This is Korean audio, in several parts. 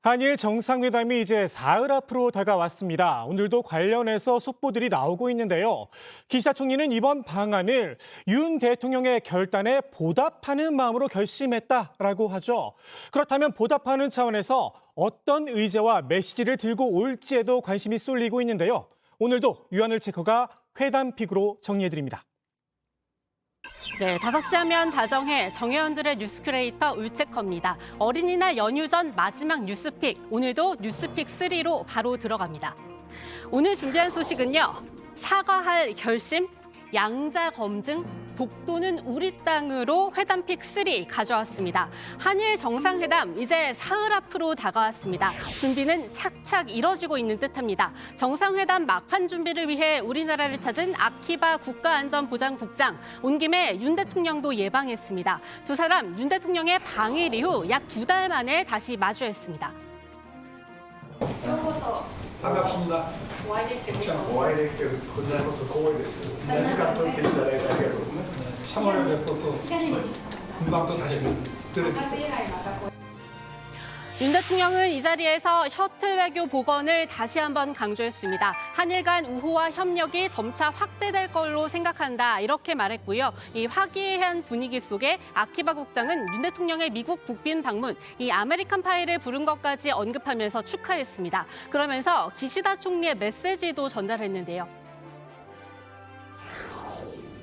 한일 정상회담이 이제 사흘 앞으로 다가왔습니다. 오늘도 관련해서 속보들이 나오고 있는데요. 기시다 총리는 이번 방안을 윤 대통령의 결단에 보답하는 마음으로 결심했다라고 하죠. 그렇다면 보답하는 차원에서 어떤 의제와 메시지를 들고 올지에도 관심이 쏠리고 있는데요. 오늘도 유한을 체커가 회담픽으로 정리해드립니다. 네, 5시 하면 다정해 정혜원들의 뉴스 큐레이터 울체커입니다. 어린이날 연휴 전 마지막 뉴스픽, 오늘도 뉴스픽 3로 바로 들어갑니다. 오늘 준비한 소식은요. 사과할 결심, 양자 검증, 독도는 우리 땅으로 회담픽 3 가져왔습니다. 한일 정상회담 이제 사흘 앞으로 다가왔습니다. 준비는 착착 이뤄지고 있는 듯합니다. 정상회담 막판 준비를 위해 우리나라를 찾은 아키바 국가안전보장국장, 온 김에 윤 대통령도 예방했습니다. 두 사람 윤 대통령의 방일 이후 약 2달 만에 다시 마주했습니다. 반갑습니다. お会いできてこちらこそ光栄です。時間取っていただいてありがとうございます。 3월에 뵙고 또 금방 또 다시 윤 대통령은 이 자리에서 셔틀 외교 복원을 다시 한번 강조했습니다. 한일 간 우호와 협력이 점차 확대될 걸로 생각한다 이렇게 말했고요. 이 화기애애한 분위기 속에 아키바 국장은 윤 대통령의 미국 국빈 방문, 이 아메리칸 파이를 부른 것까지 언급하면서 축하했습니다. 그러면서 기시다 총리의 메시지도 전달했는데요.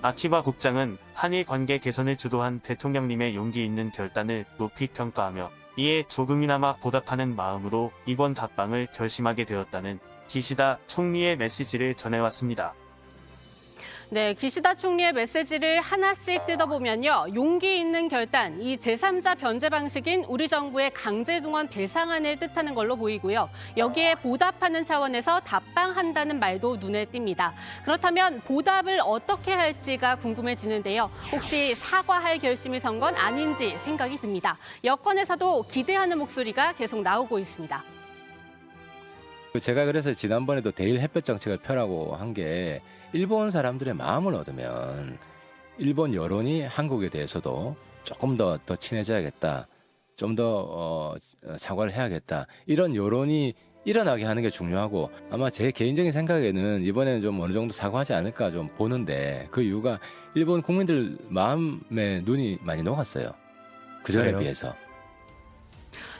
아키바 국장은 한일 관계 개선을 주도한 대통령님의 용기 있는 결단을 높이 평가하며 이에 조금이나마 보답하는 마음으로 이번 답방을 결심하게 되었다는 기시다 총리의 메시지를 전해왔습니다. 네, 기시다 총리의 메시지를 하나씩 뜯어보면요. 용기 있는 결단, 이 제3자 변제 방식인 우리 정부의 강제동원 배상안을 뜻하는 걸로 보이고요. 여기에 보답하는 차원에서 답방한다는 말도 눈에 띕니다. 그렇다면 보답을 어떻게 할지가 궁금해지는데요. 혹시 사과할 결심이 선 건 아닌지 생각이 듭니다. 여권에서도 기대하는 목소리가 계속 나오고 있습니다. 제가 그래서 지난번에도 대일 햇볕 정책을 펴라고 한 게 일본 사람들의 마음을 얻으면 일본 여론이 한국에 대해서도 조금 더 친해져야겠다. 좀 더 사과를 해야겠다. 이런 여론이 일어나게 하는 게 중요하고 아마 제 개인적인 생각에는 이번에는 좀 어느 정도 사과하지 않을까 좀 보는데 그 이유가 일본 국민들 마음에 눈이 많이 녹았어요. 그전에 비해서.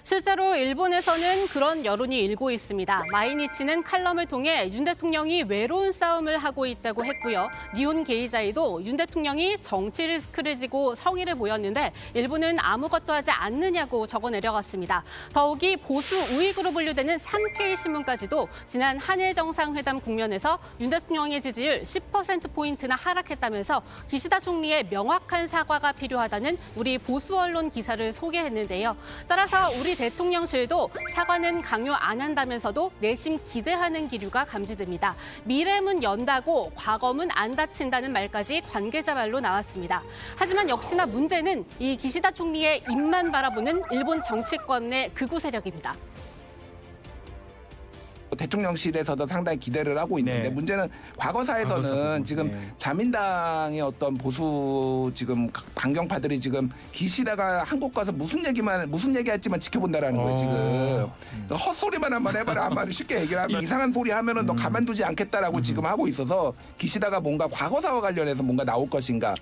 실제로 일본에서는 그런 여론이 일고 있습니다. 마이니치는 칼럼을 통해 윤 대통령이 외로운 싸움을 하고 있다고 했고요. 니혼 게이자이도 윤 대통령이 정치 리스크를 지고 성의를 보였는데 일본은 아무것도 하지 않느냐고 적어 내려갔습니다. 더욱이 보수 우익으로 분류되는 산케이 신문까지도 지난 한일 정상회담 국면에서 윤 대통령의 지지율 10%포인트나 하락했다면서 기시다 총리의 명확한 사과가 필요하다는 우리 보수 언론 기사를 소개했는데요. 따라서 우리 대통령실도 사과는 강요 안 한다면서도 내심 기대하는 기류가 감지됩니다. 미래문 연다고 과거문 안 닫힌다는 말까지 관계자 말로 나왔습니다. 하지만 역시나 문제는 이 기시다 총리의 입만 바라보는 일본 정치권 내 극우 세력입니다. 대통령실에서도 상당히 기대를 하고 있는데 문제는 과거사에서는 지금 자민당의 어떤 보수 지금 반경파들이 지금 기시다가 한국 가서 무슨 얘기할지만 지켜본다라는 거예요 지금. 헛소리만 한번 해봐라 한마디 쉽게 얘기를 하면 이상한 소리 하면은 너 가만두지 않겠다라고 지금 하고 있어서 기시다가 뭔가 과거사와 관련해서 뭔가 나올 것인가.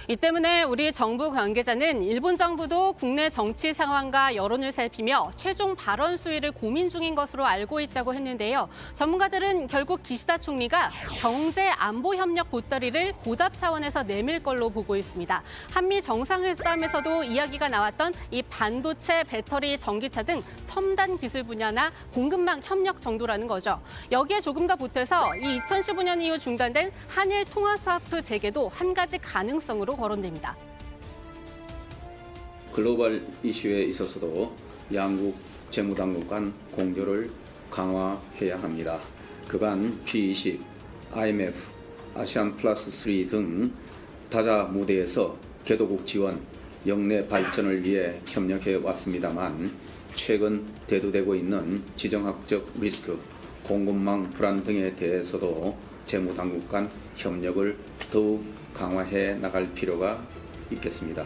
이 때문에 우리 정부 관계자는 일본 정부도 국내 정치 상황과 여론을 살피며 최종 발언 수위를 고민 중인 것으로 알고 있다고 했는데요. 전문가들은 결국 기시다 총리가 경제 안보 협력 보따리를 보답 차원에서 내밀 걸로 보고 있습니다. 한미 정상회담에서도 이야기가 나왔던 이 반도체, 배터리, 전기차 등 첨단 기술 분야나 공급망 협력 정도라는 거죠. 여기에 조금 더 보태서 이 2015년 이후 중단된 한일 통화 스와프 재개도 한 가지 가능성으로 거론됩니다. 글로벌 이슈에 있어서도 양국 재무당국 간 공조를 강화해야 합니다. 그간 G20, IMF, 아시안 플러스 3 등 다자 무대에서 개도국 지원, 영내 발전을 위해 협력해 왔습니다만 최근 대두되고 있는 지정학적 리스크, 공급망 불안 등에 대해서도 재무당국 간 협력을 더욱 강화해 나갈 필요가 있겠습니다.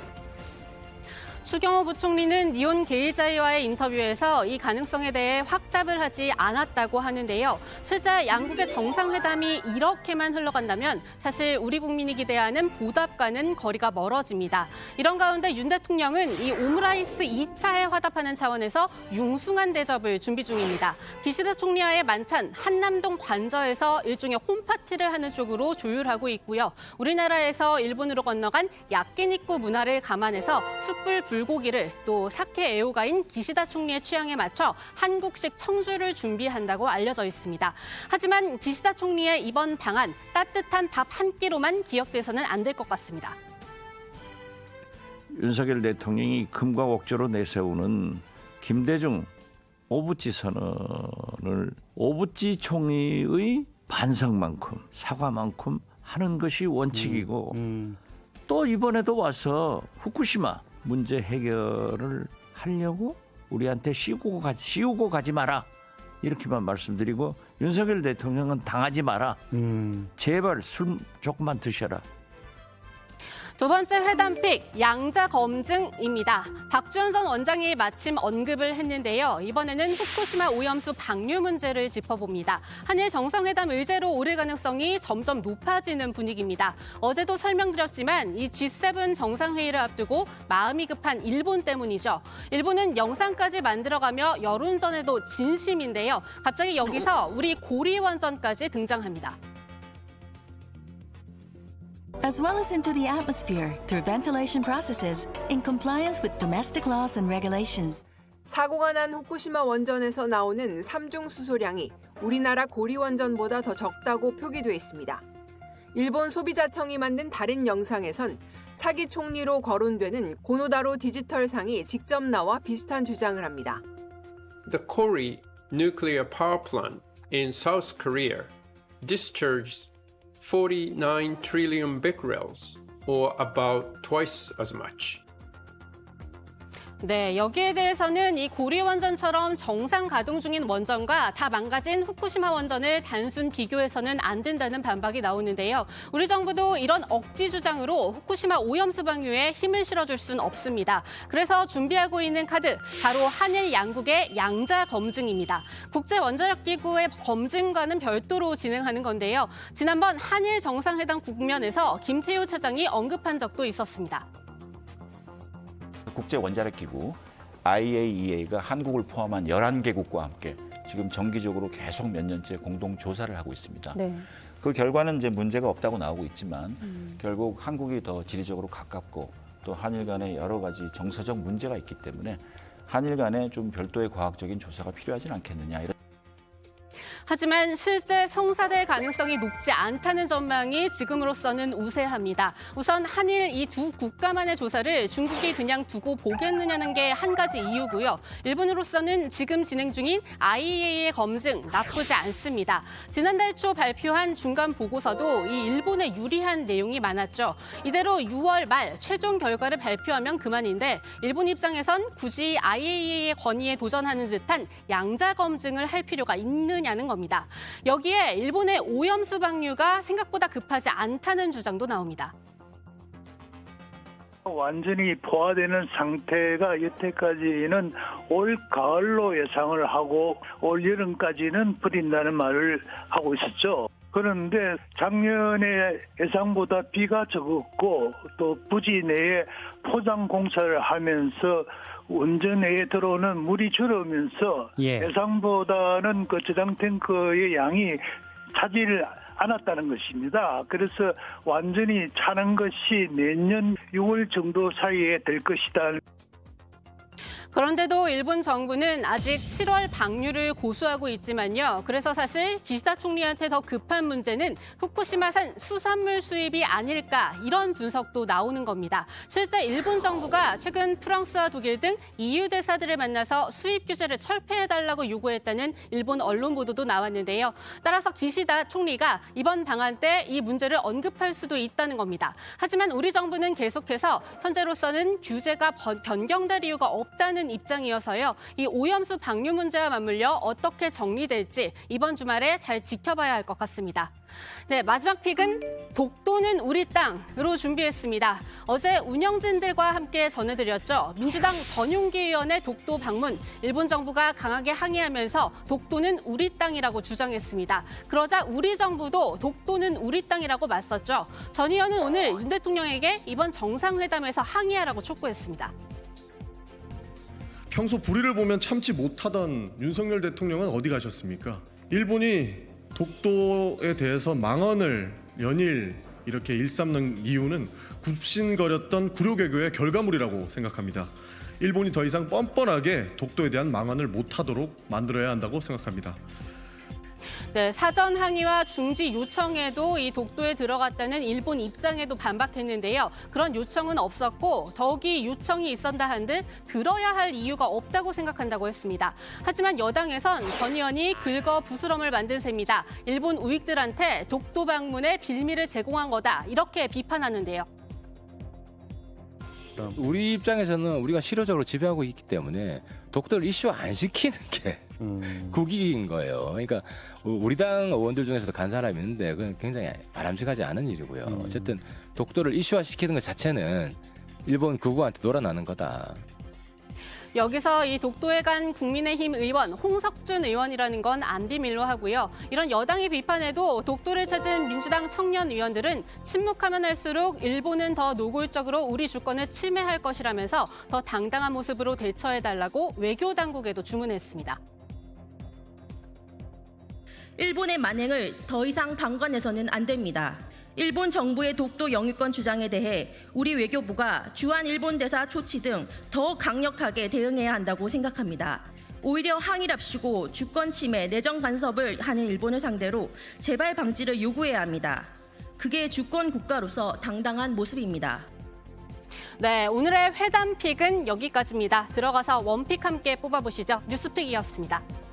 추경호 부총리는 니온 게이자이와의 인터뷰에서 이 가능성에 대해 확답을 하지 않았다고 하는데요. 실제 양국의 정상회담이 이렇게만 흘러간다면 사실 우리 국민이 기대하는 보답과는 거리가 멀어집니다. 이런 가운데 윤 대통령은 이 오므라이스 2차에 화답하는 차원에서 융숭한 대접을 준비 중입니다. 기시다 총리와의 만찬 한남동 관저에서 일종의 홈파티를 하는 쪽으로 조율하고 있고요. 우리나라에서 일본으로 건너간 야끼니쿠 문화를 감안해서 숯불 불고기를 또 사케 애호가인 기시다 총리의 취향에 맞춰 한국식 청주를 준비한다고 알려져 있습니다. 하지만 기시다 총리의 이번 방안 따뜻한 밥 한 끼로만 기억돼서는 안 될 것 같습니다. 윤석열 대통령이 금과 옥조로 내세우는 김대중 오부치 선언을 오부치 총리의 반성만큼 사과만큼 하는 것이 원칙이고 또 이번에도 와서 후쿠시마 문제 해결을 하려고 우리한테 씌우고 가지 마라 이렇게만 말씀드리고 윤석열 대통령은 당하지 마라. 제발 술 조금만 드셔라. 두 번째 회담 픽, 양자 검증입니다. 박지원 전 원장이 마침 언급을 했는데요. 이번에는 후쿠시마 오염수 방류 문제를 짚어봅니다. 한일 정상회담 의제로 오를 가능성이 점점 높아지는 분위기입니다. 어제도 설명드렸지만 이 G7 정상회의를 앞두고 마음이 급한 일본 때문이죠. 일본은 영상까지 만들어가며 여론전에도 진심인데요. 갑자기 여기서 우리 고리원전까지 등장합니다. as well as into the atmosphere through ventilation processes in compliance with domestic laws and regulations. 사고가 난 후쿠시마 원전에서 나오는 삼중 수소량이 우리나라 고리 원전보다 더 적다고 표기돼 있습니다. 일본 소비자청이 만든 다른 영상에선 차기 총리로 거론되는 고노다로 디지털상이 직접 나와 비슷한 주장을 합니다. The Kori nuclear power plant in South Korea discharged 49 trillion becquerels, or about twice as much. 네, 여기에 대해서는 이 고리 원전처럼 정상 가동 중인 원전과 다 망가진 후쿠시마 원전을 단순 비교해서는 안 된다는 반박이 나오는데요. 우리 정부도 이런 억지 주장으로 후쿠시마 오염수 방류에 힘을 실어줄 수는 없습니다. 그래서 준비하고 있는 카드, 바로 한일 양국의 양자 검증입니다. 국제원자력기구의 검증과는 별도로 진행하는 건데요. 지난번 한일 정상회담 국면에서 김태효 차장이 언급한 적도 있었습니다. 국제원자력기구 IAEA가 한국을 포함한 11개국과 함께 지금 정기적으로 계속 몇 년째 공동 조사를 하고 있습니다. 네. 그 결과는 이제 문제가 없다고 나오고 있지만 결국 한국이 더 지리적으로 가깝고 또 한일 간에 여러 가지 정서적 문제가 있기 때문에 한일 간에 좀 별도의 과학적인 조사가 필요하진 않겠느냐. 하지만 실제 성사될 가능성이 높지 않다는 전망이 지금으로서는 우세합니다. 우선 한일 이 두 국가만의 조사를 중국이 그냥 두고 보겠느냐는 게 한 가지 이유고요. 일본으로서는 지금 진행 중인 IAEA의 검증 나쁘지 않습니다. 지난달 초 발표한 중간 보고서도 이 일본에 유리한 내용이 많았죠. 이대로 6월 말 최종 결과를 발표하면 그만인데 일본 입장에선 굳이 IAEA의 건의에 도전하는 듯한 양자 검증을 할 필요가 있느냐는 겁니다. 여기에 일본의 오염수 방류가 생각보다 급하지 않다는 주장도 나옵니다. 완전히 포화되는 상태가 여태까지는 올 가을로 예상을 하고 올 여름까지는 뿌린다는 말을 하고 있었죠. 그런데 작년에 예상보다 비가 적었고 또 부지 내에 포장 공사를 하면서 원전 내에 들어오는 물이 줄으면서 예상보다는 그 저장 탱크의 양이 차지를 않았다는 것입니다. 그래서 완전히 차는 것이 내년 6월 정도 사이에 될 것이다. 그런데도 일본 정부는 아직 7월 방류를 고수하고 있지만요. 그래서 사실 기시다 총리한테 더 급한 문제는 후쿠시마산 수산물 수입이 아닐까 이런 분석도 나오는 겁니다. 실제 일본 정부가 최근 프랑스와 독일 등 EU 대사들을 만나서 수입 규제를 철폐해달라고 요구했다는 일본 언론 보도도 나왔는데요. 따라서 기시다 총리가 이번 방한 때 이 문제를 언급할 수도 있다는 겁니다. 하지만 우리 정부는 계속해서 현재로서는 규제가 변경될 이유가 없다는 하는 입장이어서요. 이 오염수 방류 문제와 맞물려 어떻게 정리될지 이번 주말에 잘 지켜봐야 할 것 같습니다. 네, 마지막 픽은 독도는 우리 땅으로 준비했습니다. 어제 운영진들과 함께 전해드렸죠. 민주당 전용기 의원의 독도 방문, 일본 정부가 강하게 항의하면서 독도는 우리 땅이라고 주장했습니다. 그러자 우리 정부도 독도는 우리 땅이라고 맞섰죠. 전 의원은 오늘 윤 대통령에게 이번 정상회담에서 항의하라고 촉구했습니다. 평소 불의를 보면 참지 못하던 윤석열 대통령은 어디 가셨습니까? 일본이 독도에 대해서 망언을 연일 이렇게 일삼는 이유는 굽신거렸던 구려개교의 결과물이라고 생각합니다. 일본이 더 이상 뻔뻔하게 독도에 대한 망언을 못하도록 만들어야 한다고 생각합니다. 네, 사전 항의와 중지 요청에도 이 독도에 들어갔다는 일본 입장에도 반박했는데요. 그런 요청은 없었고 더욱이 요청이 있었다 한들 들어야 할 이유가 없다고 생각한다고 했습니다. 하지만 여당에선 전 의원이 긁어 부스럼을 만든 셈이다. 일본 우익들한테 독도 방문의 빌미를 제공한 거다. 이렇게 비판하는데요. 우리 입장에서는 우리가 실효적으로 지배하고 있기 때문에 독도를 이슈 안 시키는 게 국익인 거예요. 그러니까 우리 당 의원들 중에서도 간 사람이 있는데 그건 굉장히 바람직하지 않은 일이고요. 어쨌든 독도를 이슈화 시키는 것 자체는 일본 극우한테 놀아나는 거다. 여기서 이 독도에 간 국민의힘 의원 홍석준 의원이라는 건 안 비밀로 하고요. 이런 여당의 비판에도 독도를 찾은 민주당 청년 의원들은 침묵하면 할수록 일본은 더 노골적으로 우리 주권을 침해할 것이라면서 더 당당한 모습으로 대처해달라고 외교 당국에도 주문했습니다. 일본의 만행을 더 이상 방관해서는 안 됩니다. 일본 정부의 독도 영유권 주장에 대해 우리 외교부가 주한 일본 대사 초치 등 더 강력하게 대응해야 한다고 생각합니다. 오히려 항의랍시고 주권 침해, 내정 간섭을 하는 일본을 상대로 재발 방지를 요구해야 합니다. 그게 주권 국가로서 당당한 모습입니다. 네, 오늘의 회담 픽은 여기까지입니다. 들어가서 원픽 함께 뽑아보시죠. 뉴스픽이었습니다.